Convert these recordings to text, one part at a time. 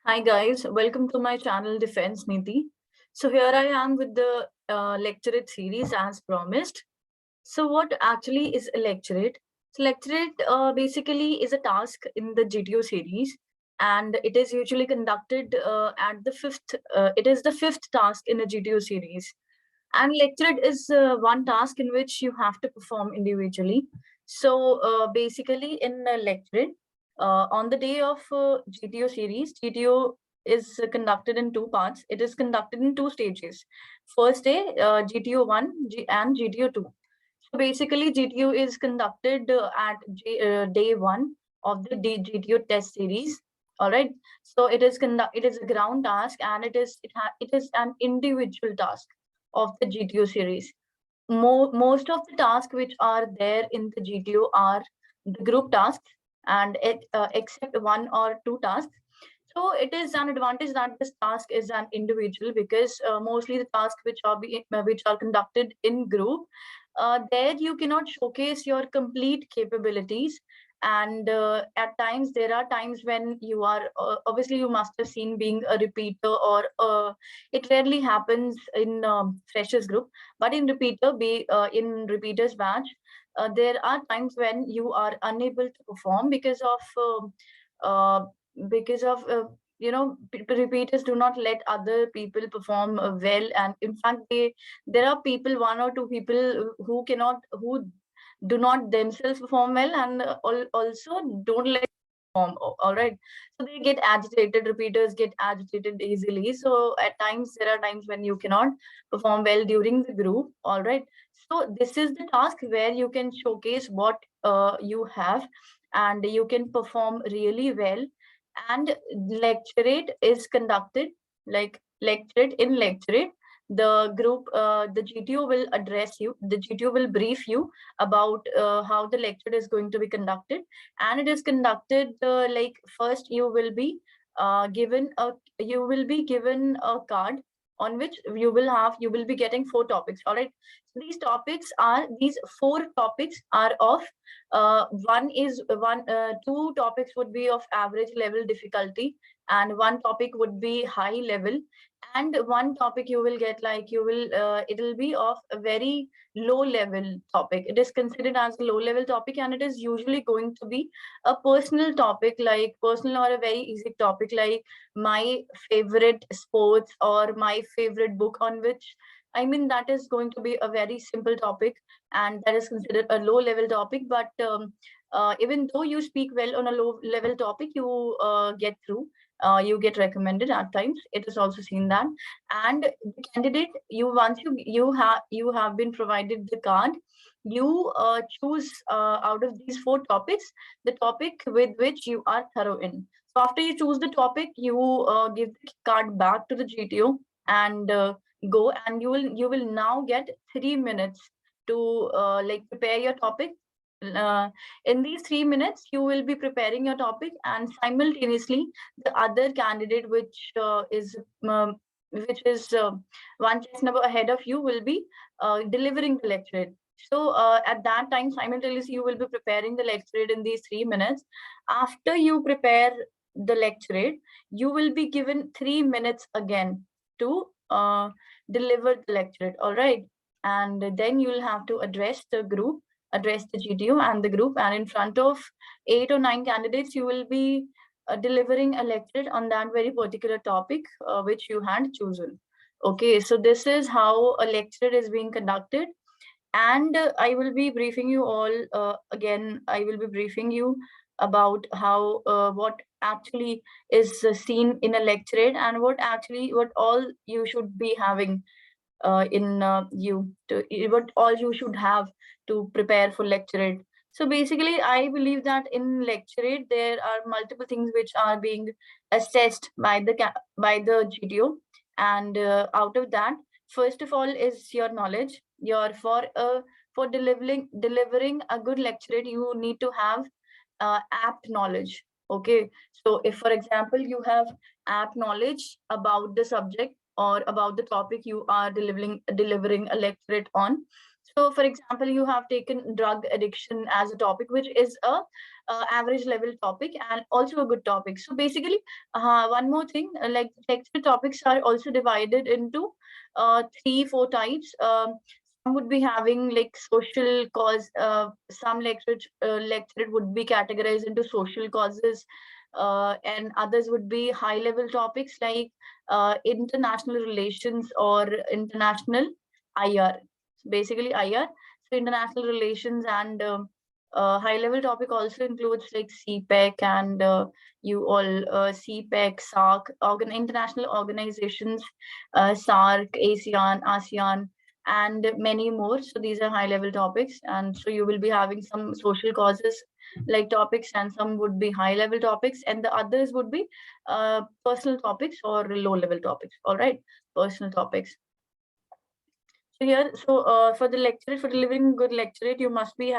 Hi guys, welcome to my channel Defense Niti. So here I am with the lecturette series as promised. So what actually is a lecturette? So lecturette basically is a task in the GTO series, and it is usually conducted at the fifth. It is the fifth task in a GTO series, and lecturette is one task in which you have to perform individually. So basically in a lecturette, on the day of GTO series, GTO is conducted in two parts. It is conducted in two stages. First day, GTO 1 and GTO 2. So basically, GTO is conducted at day 1 of the GTO test series. All right. So it is a ground task, and it is an individual task of the GTO series. Most of the tasks which are there in the GTO are the group tasks, and except one or two tasks. So it is an advantage that this task is an individual, because mostly the tasks which are conducted in group, there you cannot showcase your complete capabilities. And at times there are times when you are obviously you must have seen being a repeater, or it rarely happens in freshers group, but in in repeaters batch, there are times when you are unable to perform because of repeaters do not let other people perform well. And in fact, there are people, one or two people who do not themselves perform well, and also don't let perform. All right, so they get agitated. Repeaters get agitated easily. So at times there are times when you cannot perform well during the group. All right, so this is the task where you can showcase what you have, and you can perform really well. And lecturate is conducted, like lecturate in lecturate, the group, the GTO will address you, the GTO will brief you about how the lecture is going to be conducted. And it is conducted like, first you will be given a card on which you will be getting four topics. All right, so these four topics are of two topics would be of average level difficulty, and one topic would be high level, and one topic you will get, like, it will be of a very low level topic. It is considered as a low level topic, and it is usually going to be a personal topic, like personal or a very easy topic, like my favorite sports or my favorite book, on which, I mean, that is going to be a very simple topic, and that is considered a low level topic. But even though you speak well on a low level topic, get through, you get recommended at times. It is also seen that. And the candidate, you have been provided the card, you choose out of these four topics the topic with which you are thorough in. So after you choose the topic, you give the card back to the GTO, and go, and you will now get 3 minutes to like prepare your topic. In these 3 minutes, you will be preparing your topic, and simultaneously the other candidate, which is one chess number ahead of you, will be delivering the lecture. So at that time, simultaneously, you will be preparing the lecture in these 3 minutes. After you prepare the lecture, you will be given 3 minutes again to deliver the lecture. All right, and then you will have to address the GTO and the group, and in front of 8 or 9 candidates, you will be delivering a lecture on that very particular topic which you had chosen. Okay, so this is how a lecture is being conducted. And I will be briefing you all again. I will be briefing you about how what actually is seen in a lecturette, and what all you should be having in what all you should have to prepare for lecturate. So basically, I believe that in lecturate there are multiple things which are being assessed by the GTO, and out of that, first of all, is your knowledge. For delivering a good lecturate, you need to have apt knowledge. Okay, so if, for example, you have apt knowledge about the subject or about the topic you are delivering a lecturate on, So, for example, you have taken drug addiction as a topic, which is a average level topic and also a good topic. So, basically, one more thing, like lecture topics are also divided into 3, 4 types. Some would be having like social cause. Some lecture would be categorized into social causes, and others would be high level topics like international relations or international IR, basically IR. So international relations and high level topic also includes like CPEC and you all CPEC, SARC, international organizations, SARC, ASEAN, and many more. So these are high level topics, and so you will be having some social causes like topics, and some would be high level topics, and the others would be personal topics or low level topics. All right, personal topics. So here, so for the lecturate, for delivering good lecturate, you must be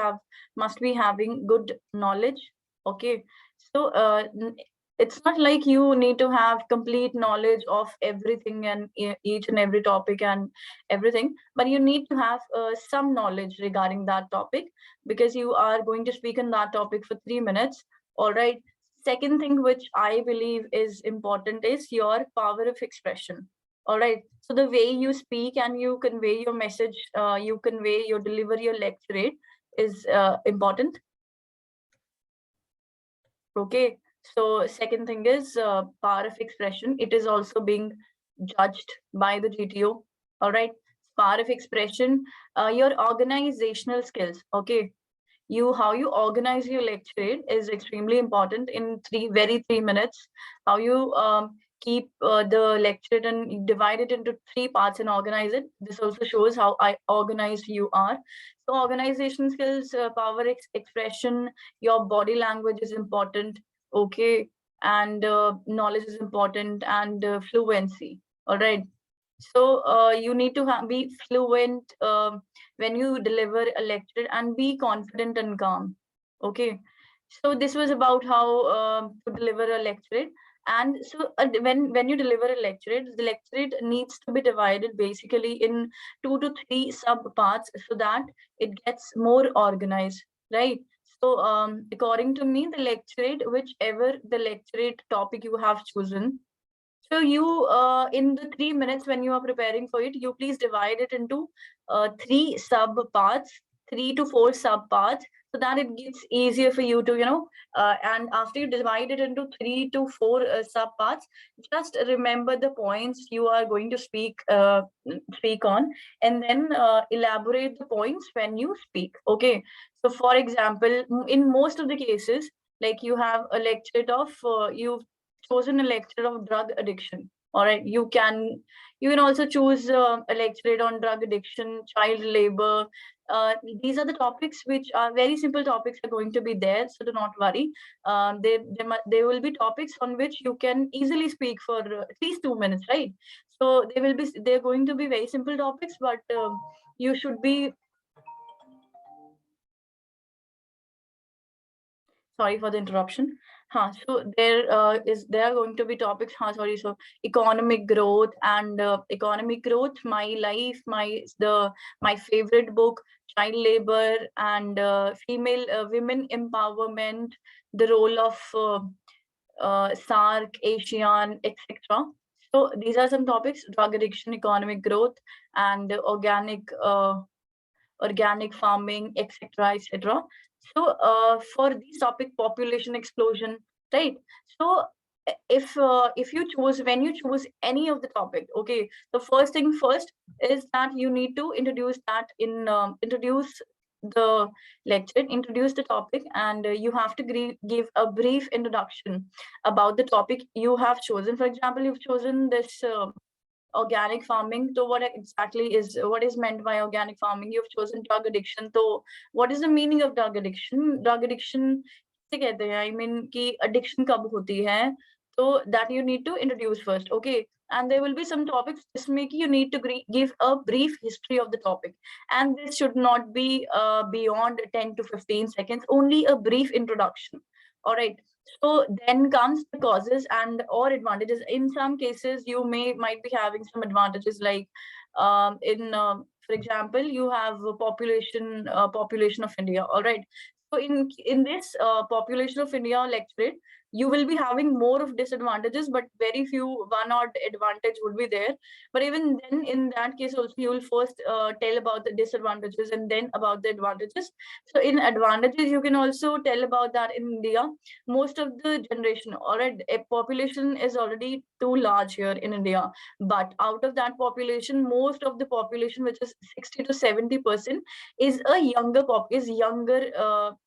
having good knowledge. Okay, so it's not like you need to have complete knowledge of everything and each and every topic and everything, but you need to have some knowledge regarding that topic, because you are going to speak on that topic for 3 minutes. All right. Second thing which I believe is important is your power of expression. All right. So the way you speak and you convey your message, you convey your deliver your lecturate is important. Okay. So second thing is power of expression. It is also being judged by the GTO. All right. Power of expression, your organizational skills. Okay. How you organize your lecture is extremely important in 3 minutes. How you keep the lecture and divide it into 3 parts and organize it. This also shows how organized you are. So organization skills, power expression, your body language is important. Okay. And knowledge is important, and fluency. All right. So you need to be fluent when you deliver a lecture, and be confident and calm. Okay. So this was about how to deliver a lecture. And so when you deliver a lecture, the lecture needs to be divided basically in 2 to 3 sub parts, so that it gets more organized, right? So according to me, the lecture, whichever the lecture topic you have chosen, so you, in the 3 minutes when you are preparing for it, you please divide it into 3 sub parts, 3 to 4 sub parts, so that it gets easier for you to, and after you divide it into 3 to 4 sub parts, just remember the points you are going to speak on, and then elaborate the points when you speak. Okay. So for example, in most of the cases, like you have a lecture of, you've chosen a lecture of drug addiction. All right, you can also choose a lecture on drug addiction, child labor. These are the topics which are very simple topics are going to be there, so do not worry. There will be topics on which you can easily speak for at least 2 minutes, right? So they're going to be very simple topics, but you should be, sorry for the interruption. So there are going to be topics. So economic growth and economic growth, my life, my favorite book, child labor, and female women empowerment, the role of SARC, ASEAN, etc. So these are some topics: drug addiction, economic growth, and organic farming, etc., etc. So for this topic, population explosion, right? So if you choose, when you choose any of the topic, okay, the first thing first is that you need to introduce the lecture, introduce the topic, and you have to give a brief introduction about the topic you have chosen. For example, you've chosen this organic farming. So what is meant by organic farming? You've chosen drug addiction. So what is the meaning of drug addiction? Drug addiction किसे कहते हैं? I mean कि addiction कब होती है? So that you need to introduce first. Okay. And there will be some topics जिसमें कि you need to give a brief history of the topic, and this should not be beyond 10 to 15 seconds. Only a brief introduction. All right. So then comes the causes and or advantages. In some cases, you might be having some advantages, like in for example, you have a population of India. All right. So in this population of India lecturate, you will be having more of disadvantages, but very few one odd advantage would be there. But even then, in that case, also you will first tell about the disadvantages and then about the advantages. So in advantages, you can also tell about that in India, most of the generation, all right, a population is already too large here in India. But out of that population, most of the population, which is 60 to 70%, is a younger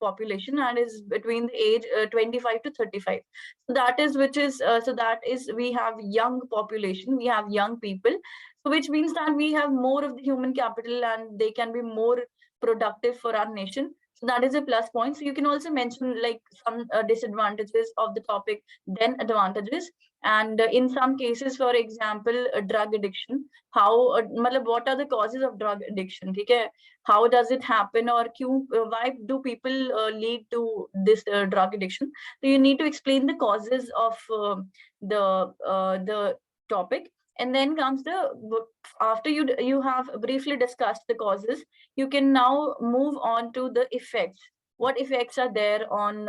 population and is between the age 25 to 35. So that is we have young population, we have young people, so which means that we have more of the human capital and they can be more productive for our nation. So that is a plus point. So you can also mention like some disadvantages of the topic, then advantages. And in some cases, for example, drug addiction, how what are the causes of drug addiction, okay? How does it happen, or why do people lead to this drug addiction? So you need to explain the causes of the topic. And then comes the, after you have briefly discussed the causes, you can now move on to the effects. What effects are there on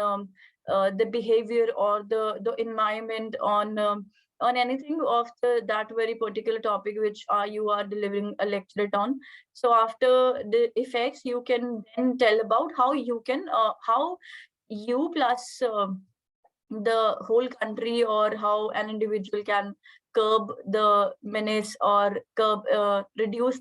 the behavior or the environment on anything of that very particular topic which you are delivering a lecturate on. So after the effects, you can then tell about how you can how you plus the whole country, or how an individual can curb the menace or reduce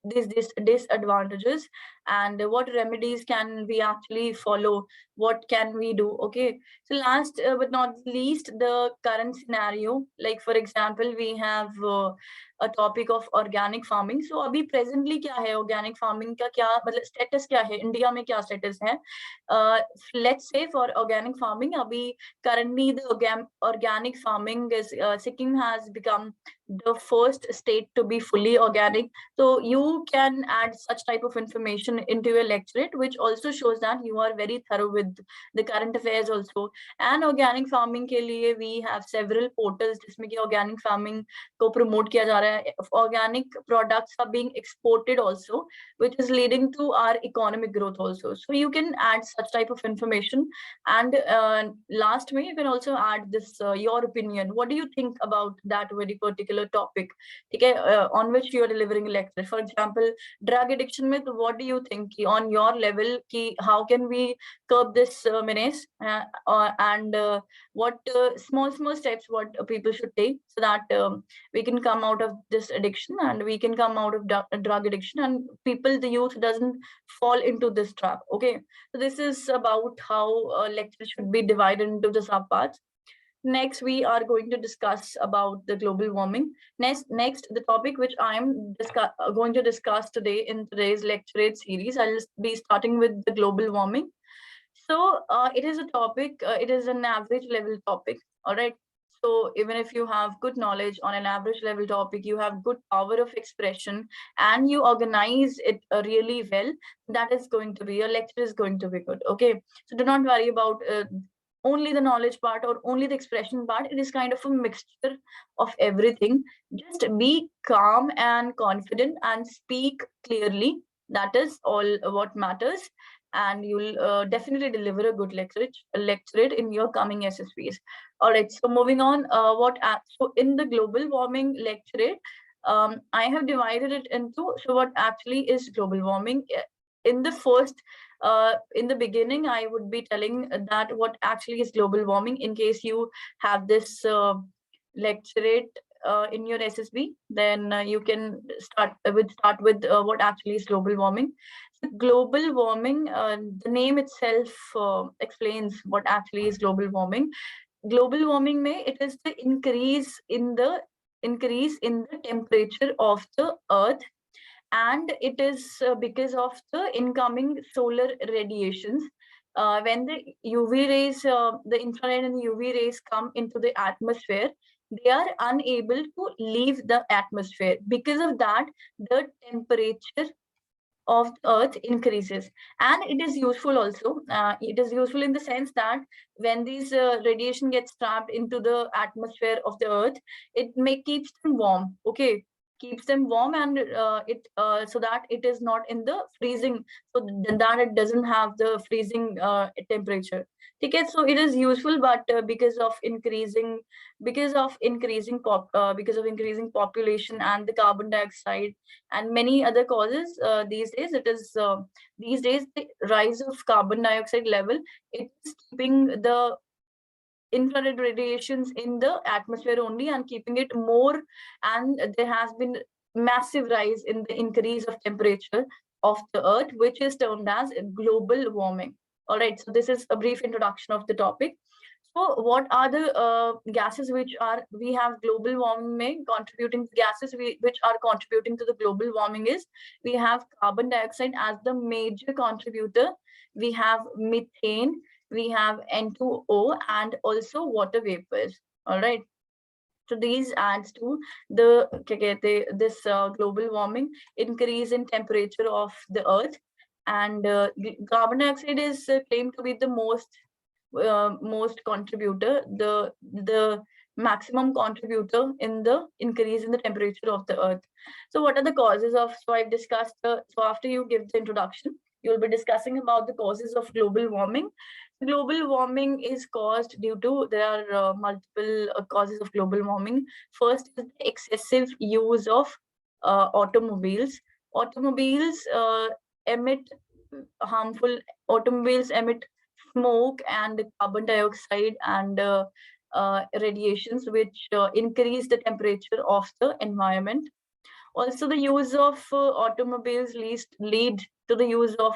these disadvantages, and what remedies can we actually follow, what can we do. Okay, so last but not least, the current scenario, like for example, we have a topic of organic farming. So abhi presently kya hai organic farming ka, kya matlab status kya hai India mein, kya status hai? Let's say for organic farming, abhi currently the organic farming is Sikkim has become the first state to be fully organic. So you can add such type of information into your lecturate, which also shows that you are very thorough with the current affairs also. And organic farming ke liye we have several portals जिसमें कि organic farming को promote किया जा रहा है. Organic products are being exported also, which is leading to our economic growth also. So you can add such type of information. And last May, you can also add this your opinion. What do you think about that very particular topic, okay, on which you are delivering a lecture? For example, drug addiction mein, what do you think on your level ki how can we curb this menace, and what small steps what people should take so that we can come out of this addiction, and we can come out of drug addiction, and people, the youth, doesn't fall into this trap. Okay, so this is about how lecture should be divided into the subparts. Next, we are going to discuss about the global warming. Next, the topic which I am going to discuss today in today's lecturate series, I'll be starting with the global warming. So it is a topic, it is an average level topic, all right? So even if you have good knowledge on an average level topic, you have good power of expression, and you organize it really well, that is going to be, your lecture is going to be good, okay? So do not worry about only the knowledge part or only the expression part. It is kind of a mixture of everything. Just be calm and confident and speak clearly. That is all what matters. And you'll definitely deliver a good lecturate in your coming SSBs. All right, so moving on, so in the global warming lecturate, I have divided it into, so what actually is global warming? In the first, in the beginning, I would be telling that what actually is global warming, in case you have this lecturate in your SSB, then you can start with what actually is global warming. So global warming, the name itself explains what actually is global warming. Global warming may, it is the increase in the temperature of the earth, and it is because of the incoming solar radiations. When the UV rays, the infrared and the UV rays come into the atmosphere, they are unable to leave the atmosphere. Because of that, the temperature of the earth increases. And it is useful also. It is useful in the sense that when these radiation gets trapped into the atmosphere of the earth, it keeps them warm. Okay, keeps them warm, and so that it is not in the freezing, so that it doesn't have the freezing temperature. Okay, so it is useful, but because of increasing population and the carbon dioxide and many other causes, these days the rise of carbon dioxide level, it is keeping the infrared radiations in the atmosphere only and keeping it more, and there has been massive rise in the increase of temperature of the earth, which is termed as global warming. All right, so this is a brief introduction of the topic. So what are the gases which are we have global warming contributing gases which are contributing to the global warming is, we have carbon dioxide as the major contributor, we have methane, we have N2O, and also water vapors. All right. So these adds to this global warming, increase in temperature of the earth, and carbon dioxide is claimed to be the most contributor, the maximum contributor in the increase in the temperature of the earth. So what are the causes of, so I've discussed so after you give the introduction, you'll be discussing about the causes of global warming. Global warming is caused due to, there are multiple causes of global warming. First is the excessive use of automobiles. Automobiles emit harmful automobiles emit smoke and carbon dioxide and radiations, which increase the temperature of the environment. Also, the use of automobiles lead to the use of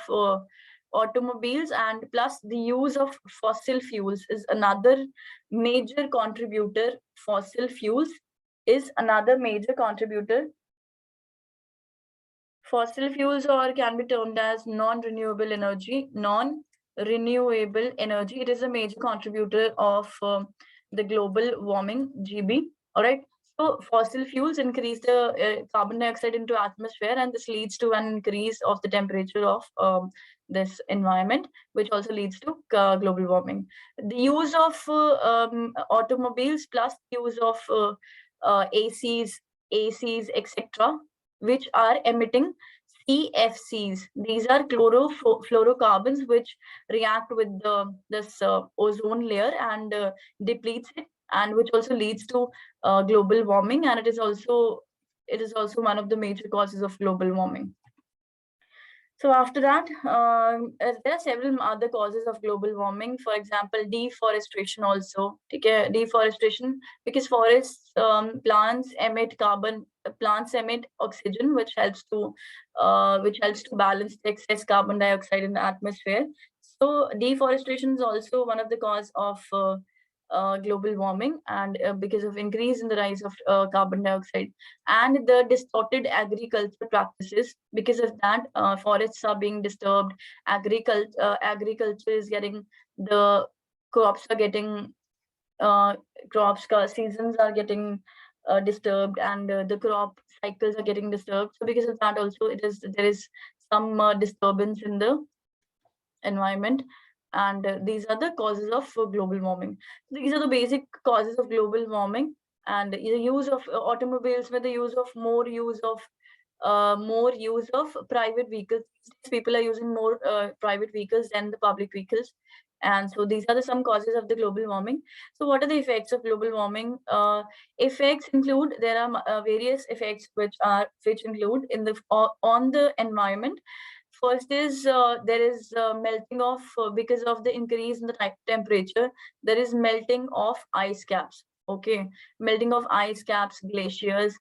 automobiles, and plus the use of fossil fuels is another major contributor. Fossil fuels is another major contributor. Fossil fuels, or can be termed as non-renewable energy. Non-renewable energy, it is a major contributor of the global warming, GB. All right. So fossil fuels increase the carbon dioxide into atmosphere, and this leads to an increase of the temperature of this environment, which also leads to global warming. The use of automobiles plus use of ACs, etc., which are emitting CFCs. These are chlorofluorocarbons, which react with this ozone layer and depletes it, and which also leads to global warming. And it is also one of the major causes of global warming. So after that, there are several other causes of global warming. For example, deforestation also. Okay, deforestation, because forests, plants emit oxygen, which helps to balance the excess carbon dioxide in the atmosphere. So deforestation is also one of the cause of global warming, and because of increase in the rise of carbon dioxide, and the distorted agriculture practices. Because of that, forests are being disturbed. Agriculture is getting, the crops are getting seasons are getting disturbed, and the crop cycles are getting disturbed. So because of that also, there is some disturbance in the environment, and these are the causes of global warming. These are the basic causes of global warming. And the use of automobiles, with the use of more use of private vehicles. People are using more private vehicles than the public vehicles, and so these are some causes of the global warming. So what are the effects of global warming? Effects include, there are various effects which include in the on the environment. First is there is melting of, because of the increase in the temperature, there is melting of ice caps. Okay, melting of ice caps, glaciers,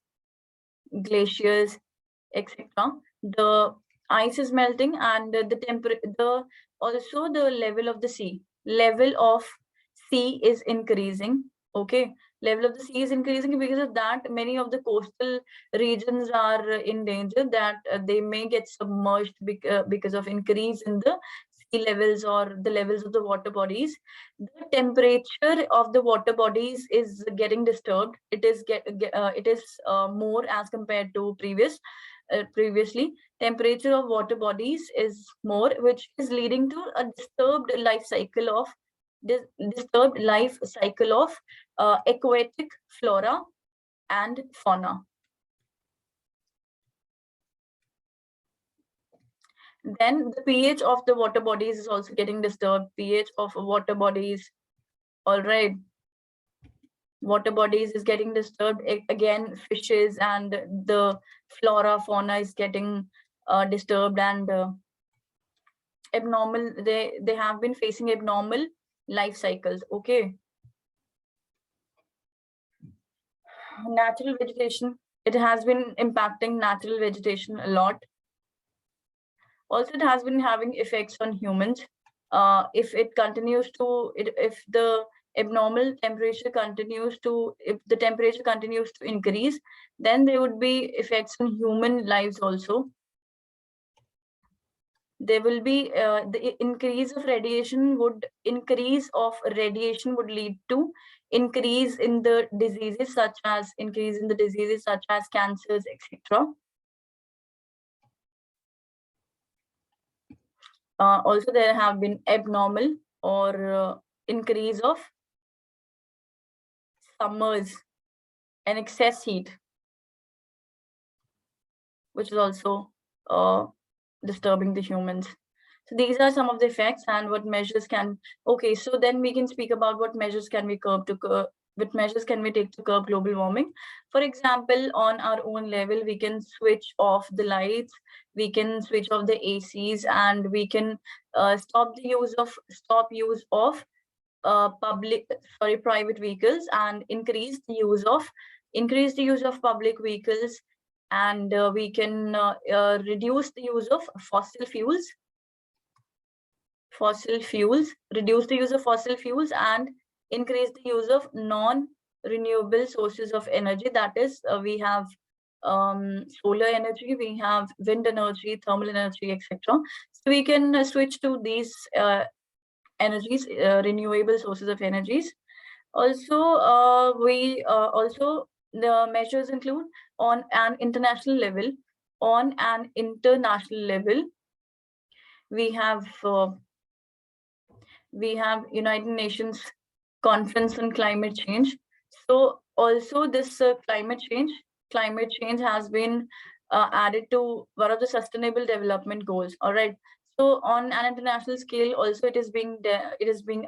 etc. The ice is melting, and also the level of the sea. Level of sea is increasing. Okay, level of the sea is increasing. Because of that, many of the coastal regions are in danger that they may get submerged because of increase in the sea levels or the levels of the water bodies. The temperature of the water bodies is getting disturbed. It is more as compared to previously. Temperature of water bodies is more, which is leading to a disturbed life cycle of aquatic flora and fauna. Then the pH of the water bodies is also getting disturbed. pH of water bodies, all right, water bodies is getting disturbed. Again, fishes and the flora fauna is getting disturbed, and abnormal, they have been facing abnormal life cycles. Okay, natural vegetation, it has been impacting natural vegetation a lot. Also, it has been having effects on humans. If it continues to, if the abnormal temperature continues to, if the temperature continues to increase, then there would be effects on human lives also. There will be the increase of radiation would lead to increase in the diseases such as cancers, etc. Also, there have been abnormal or increase of summers and excess heat, which is also disturbing the humans. So these are some of the effects and what measures can. Okay, so then we can speak about what measures can we what measures can we take to curb global warming. For example, on our own level, we can switch off the lights, we can switch off the ACs, and we can stop use of private vehicles, and increase the use of public vehicles, and we can reduce the use of fossil fuels, reduce the use of fossil fuels, and increase the use of non-renewable sources of energy. That is, we have solar energy, we have wind energy, thermal energy, etc. So we can switch to these energies, renewable sources of energies. Also, the measures include on an international level. We have United Nations Conference on Climate Change. So also this climate change has been added to one of the Sustainable Development Goals. All right. So on an international scale, also it is being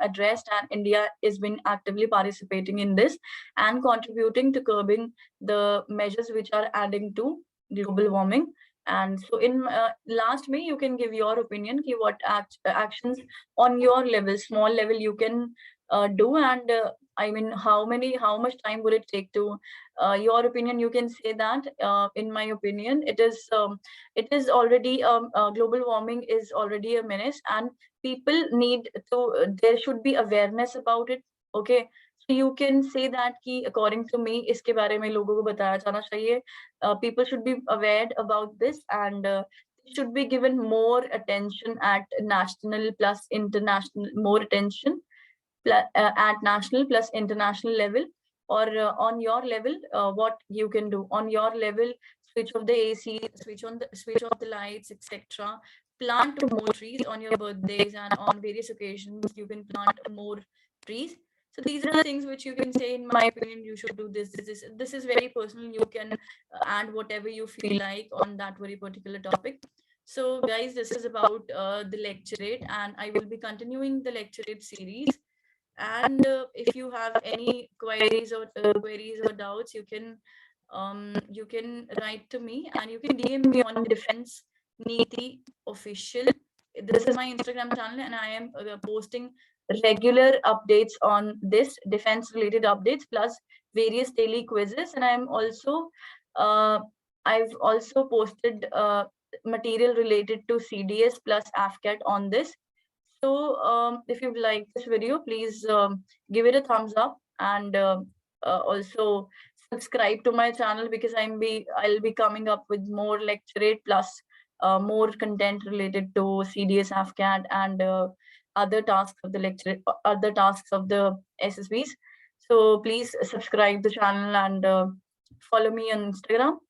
addressed, and India is being actively participating in this and contributing to curbing the measures which are adding to global warming. And so in last May, you can give your opinion, what actions on your level, small level, you can do, and I mean, how much time would it take to your opinion? You can say that in my opinion, it is already global warming is already a menace, and people need to, there should be awareness about it. Okay, so you can say that ki, according to me, iske bare mein logo ko bataya jana chahiye. People should be aware about this, and should be given more attention at national plus international, more attention at national plus international level. Or on your level, what you can do on your level: switch off the AC, switch off the lights, etc. Plant more trees on your birthdays, and on various occasions you can plant more trees. So these are the things which you can say, in my opinion, you should do this. This is very personal. You can add whatever you feel like on that very particular topic. So guys, this is about the lecturate, and I will be continuing the lecturate series. And if you have any queries or doubts, you can write to me, and you can DM me on Defense Neeti Official. This is my Instagram channel, and I am posting regular updates on this defense related updates, plus various daily quizzes. And I've also posted material related to CDS plus AFCAT on this. So if you like this video, please give it a thumbs up, and also subscribe to my channel, because I'll be coming up with more lecturate plus more content related to CDS, AFCAT, and other tasks of the SSBs. So please subscribe the channel, and follow me on Instagram.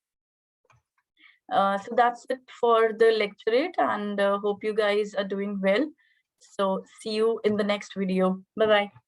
So that's it for the lecturate, and hope you guys are doing well. So see you in the next video. Bye-bye.